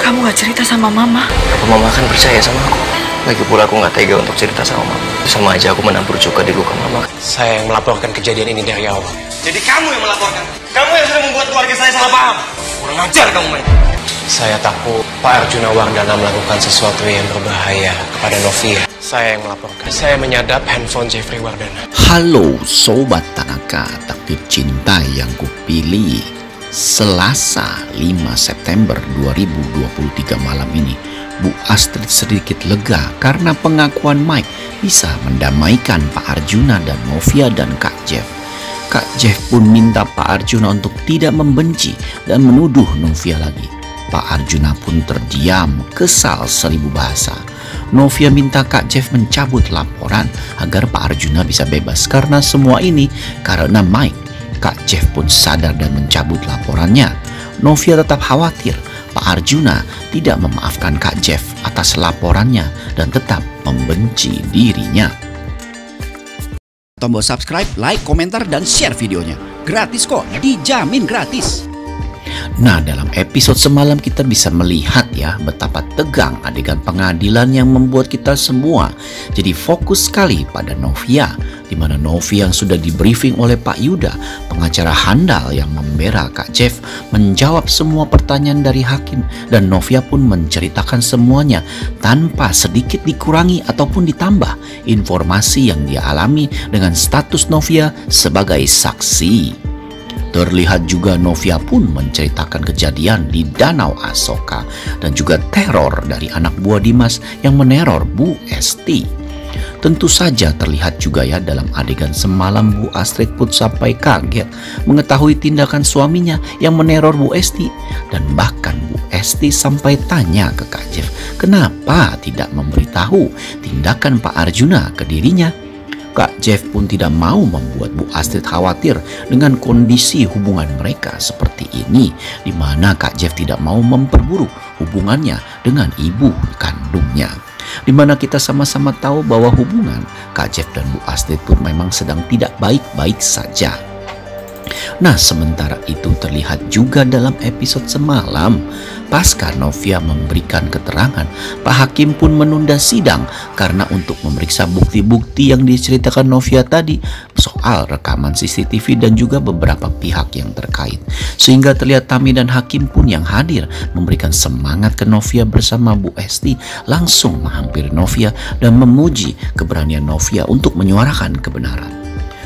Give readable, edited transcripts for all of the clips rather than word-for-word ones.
kamu gak cerita sama mama? Apa mama akan percaya sama aku? Lagi pula aku gak tega untuk cerita sama mama. Sama aja aku menampur juga di luka mama. Saya yang melaporkan kejadian ini dari awal. Jadi kamu yang melaporkan? Kamu yang sudah membuat keluarga saya salah paham? Kurang ajar kamu, men. Saya takut Pak Arjuna Wardana melakukan sesuatu yang berbahaya kepada Novia. Saya yang melaporkan. Saya menyadap handphone Jeffrey Wardana. Halo Sobat Tanaka, takdir cinta yang kupilih. Selasa 5 September 2023 malam ini, Bu Astrid sedikit lega karena pengakuan Mike bisa mendamaikan Pak Arjuna dan Novia dan Kak Jeff. Kak Jeff pun minta Pak Arjuna untuk tidak membenci dan menuduh Novia lagi. Pak Arjuna pun terdiam, kesal seribu bahasa. Novia minta Kak Jeff mencabut laporan agar Pak Arjuna bisa bebas karena semua ini karena Mike. Kak Jeff pun sadar dan mencabut laporannya. Novia tetap khawatir Pak Arjuna tidak memaafkan Kak Jeff atas laporannya dan tetap membenci dirinya. Tombol subscribe, like, komentar, dan share videonya. Gratis kok, dijamin gratis. Nah, dalam episode semalam kita bisa melihat ya betapa tegang adegan pengadilan yang membuat kita semua jadi fokus sekali pada Novia, di mana Novia yang sudah di briefing oleh Pak Yuda, pengacara handal yang membela Kak Jeff, menjawab semua pertanyaan dari hakim, dan Novia pun menceritakan semuanya tanpa sedikit dikurangi ataupun ditambah informasi yang dia alami dengan status Novia sebagai saksi. Terlihat juga Novia pun menceritakan kejadian di Danau Asoka dan juga teror dari anak buah Dimas yang meneror Bu Esti. Tentu saja terlihat juga ya dalam adegan semalam Bu Astrid pun sampai kaget mengetahui tindakan suaminya yang meneror Bu Esti, dan bahkan Bu Esti sampai tanya ke Kak Jeff kenapa tidak memberitahu tindakan Pak Arjuna ke dirinya. Kak Jeff pun tidak mau membuat Bu Astrid khawatir dengan kondisi hubungan mereka seperti ini, di mana Kak Jeff tidak mau memperburuk hubungannya dengan ibu kandungnya. Di mana kita sama-sama tahu bahwa hubungan Kak Jeff dan Bu Astrid pun memang sedang tidak baik-baik saja. Nah, sementara itu terlihat juga dalam episode semalam, pasca Novia memberikan keterangan, Pak Hakim pun menunda sidang karena untuk memeriksa bukti-bukti yang diceritakan Novia tadi soal rekaman CCTV dan juga beberapa pihak yang terkait. Sehingga terlihat Tami dan Hakim pun yang hadir memberikan semangat ke Novia bersama Bu Esti, langsung menghampiri Novia dan memuji keberanian Novia untuk menyuarakan kebenaran.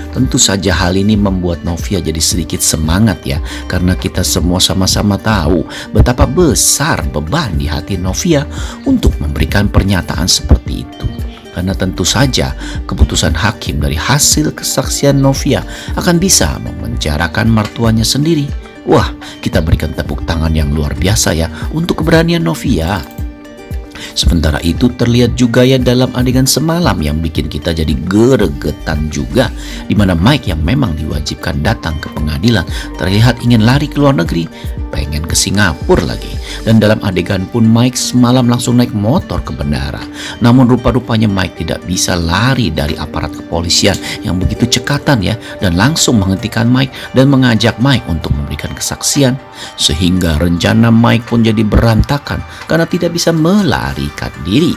Tentu saja hal ini membuat Novia jadi sedikit semangat ya, karena kita semua sama-sama tahu betapa besar beban di hati Novia untuk memberikan pernyataan seperti itu. Karena tentu saja keputusan hakim dari hasil kesaksian Novia akan bisa memenjarakan mertuanya sendiri. Wah, kita berikan tepuk tangan yang luar biasa ya untuk keberanian Novia. Sementara itu terlihat juga ya dalam adegan semalam yang bikin kita jadi geregetan juga, di mana Mike yang memang diwajibkan datang ke pengadilan terlihat ingin lari ke luar negeri, pengen ke Singapura lagi. Dan dalam adegan pun Mike semalam langsung naik motor ke bandara. Namun rupa-rupanya Mike tidak bisa lari dari aparat kepolisian yang begitu cekatan ya, dan langsung menghentikan Mike dan mengajak Mike untuk memberikan kesaksian. Sehingga rencana Mike pun jadi berantakan karena tidak bisa melarikan diri.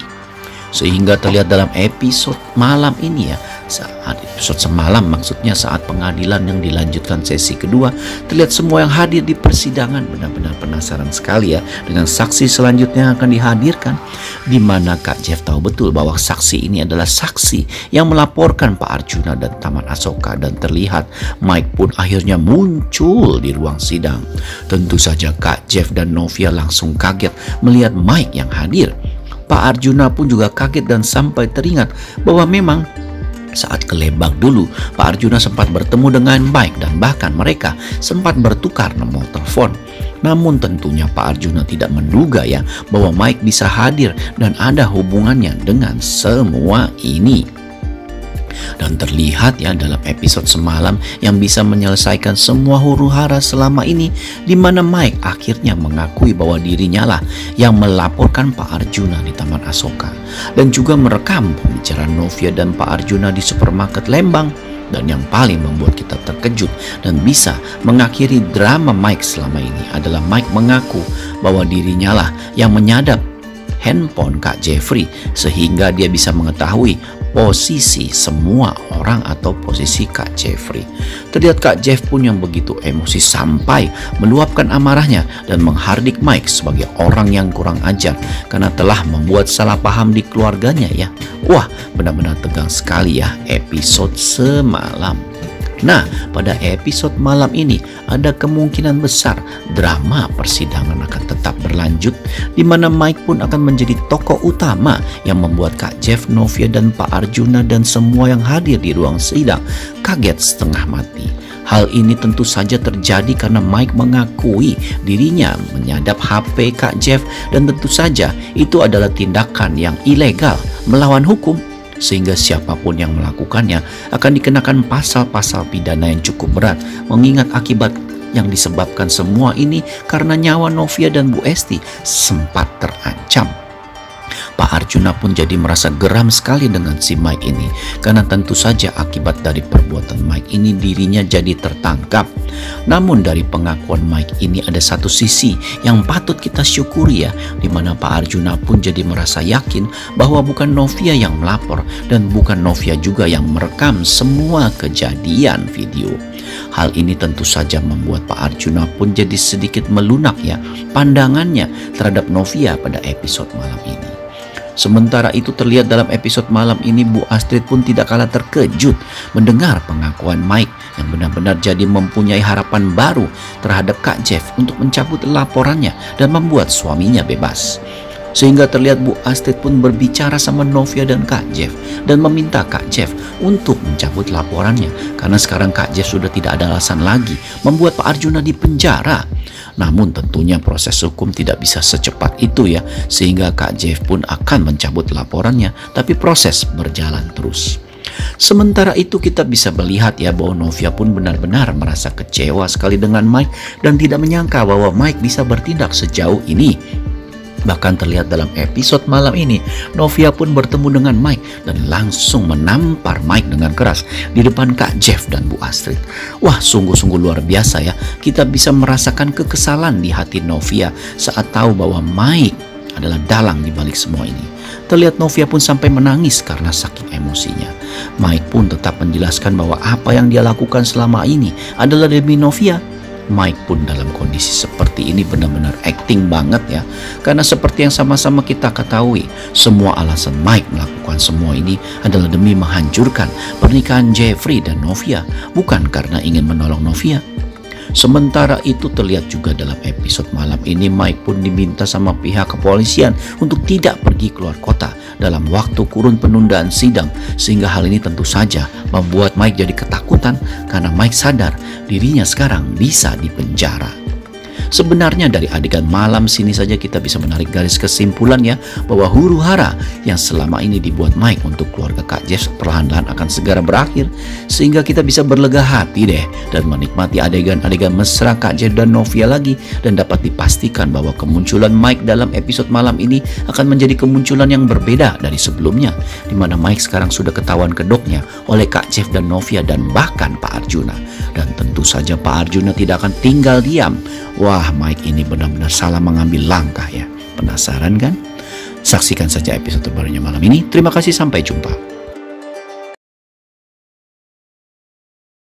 Sehingga terlihat dalam episode malam ini ya, saat episode semalam maksudnya saat pengadilan yang dilanjutkan sesi kedua, terlihat semua yang hadir di persidangan benar-benar penasaran sekali ya dengan saksi selanjutnya yang akan dihadirkan, di mana Kak Jeff tahu betul bahwa saksi ini adalah saksi yang melaporkan Pak Arjuna dan Taman Asoka, dan terlihat Mike pun akhirnya muncul di ruang sidang. Tentu saja Kak Jeff dan Novia langsung kaget melihat Mike yang hadir. Pak Arjuna pun juga kaget dan sampai teringat bahwa memang saat ke Lembang dulu Pak Arjuna sempat bertemu dengan Mike dan bahkan mereka sempat bertukar nomor telepon. Namun tentunya Pak Arjuna tidak menduga ya bahwa Mike bisa hadir dan ada hubungannya dengan semua ini. Dan terlihat ya dalam episode semalam yang bisa menyelesaikan semua huru-hara selama ini, di mana Mike akhirnya mengakui bahwa dirinya lah yang melaporkan Pak Arjuna di Taman Asoka dan juga merekam pembicaraan Novia dan Pak Arjuna di supermarket Lembang, Dan yang paling membuat kita terkejut dan bisa mengakhiri drama Mike selama ini adalah Mike mengaku bahwa dirinya lah yang menyadap handphone Kak Jeffrey sehingga dia bisa mengetahui posisi semua orang atau posisi Kak Jeffrey. Terlihat Kak Jeff pun yang begitu emosi sampai meluapkan amarahnya dan menghardik Mike sebagai orang yang kurang ajar karena telah membuat salah paham di keluarganya ya. Wah, benar-benar tegang sekali ya episode semalam. Nah, pada episode malam ini ada kemungkinan besar drama persidangan akan tetap berlanjut di mana Mike pun akan menjadi tokoh utama yang membuat Kak Jeff, Novia dan Pak Arjuna dan semua yang hadir di ruang sidang kaget setengah mati. Hal ini tentu saja terjadi karena Mike mengakui dirinya menyadap HP Kak Jeff dan tentu saja itu adalah tindakan yang ilegal melawan hukum. Sehingga siapapun yang melakukannya akan dikenakan pasal-pasal pidana yang cukup berat mengingat akibat yang disebabkan semua ini karena nyawa Novia dan Bu Esti sempat terancam. Pak Arjuna pun jadi merasa geram sekali dengan si Mike ini karena tentu saja akibat dari perbuatan Mike ini dirinya jadi tertangkap. Namun dari pengakuan Mike ini ada satu sisi yang patut kita syukuri ya, di mana Pak Arjuna pun jadi merasa yakin bahwa bukan Novia yang melapor dan bukan Novia juga yang merekam semua kejadian video. Hal ini tentu saja membuat Pak Arjuna pun jadi sedikit melunak ya pandangannya terhadap Novia pada episode malam ini. Sementara itu terlihat dalam episode malam ini Bu Astrid pun tidak kalah terkejut mendengar pengakuan Mike yang benar-benar jadi mempunyai harapan baru terhadap Kak Jeff untuk mencabut laporannya dan membuat suaminya bebas. Sehingga terlihat Bu Astrid pun berbicara sama Novia dan Kak Jeff dan meminta Kak Jeff untuk mencabut laporannya karena sekarang Kak Jeff sudah tidak ada alasan lagi membuat Pak Arjuna dipenjara. Namun tentunya proses hukum tidak bisa secepat itu ya, sehingga Kak Jeff pun akan mencabut laporannya, tapi proses berjalan terus. Sementara itu kita bisa melihat ya bahwa Novia pun benar-benar merasa kecewa sekali dengan Mike dan tidak menyangka bahwa Mike bisa bertindak sejauh ini. Bahkan terlihat dalam episode malam ini, Novia pun bertemu dengan Mike dan langsung menampar Mike dengan keras di depan Kak Jeff dan Bu Astrid. Wah, sungguh-sungguh luar biasa ya. Kita bisa merasakan kekesalan di hati Novia saat tahu bahwa Mike adalah dalang di balik semua ini. Terlihat Novia pun sampai menangis karena saking emosinya. Mike pun tetap menjelaskan bahwa apa yang dia lakukan selama ini adalah demi Novia. Mike pun dalam kondisi seperti ini benar-benar acting banget ya. Karena seperti yang sama-sama kita ketahui, semua alasan Mike melakukan semua ini adalah demi menghancurkan pernikahan Jeffrey dan Novia, bukan karena ingin menolong Novia. Sementara itu terlihat juga dalam episode malam ini Mike pun diminta sama pihak kepolisian untuk tidak pergi keluar kota dalam waktu kurun penundaan sidang, sehingga hal ini tentu saja membuat Mike jadi ketakutan karena Mike sadar dirinya sekarang bisa dipenjara. Sebenarnya dari adegan malam sini saja kita bisa menarik garis kesimpulan ya bahwa huru-hara yang selama ini dibuat Mike untuk keluarga Kak Jeff perlahan-lahan akan segera berakhir, sehingga kita bisa berlega hati deh dan menikmati adegan-adegan mesra Kak Jeff dan Novia lagi, dan dapat dipastikan bahwa kemunculan Mike dalam episode malam ini akan menjadi kemunculan yang berbeda dari sebelumnya, di mana Mike sekarang sudah ketahuan kedoknya oleh Kak Jeff dan Novia dan bahkan Pak Arjuna. Dan tentu saja Pak Arjuna tidak akan tinggal diam. Wah, Mike ini benar-benar salah mengambil langkah ya. Penasaran kan? Saksikan saja episode terbarunya malam ini. Terima kasih, sampai jumpa.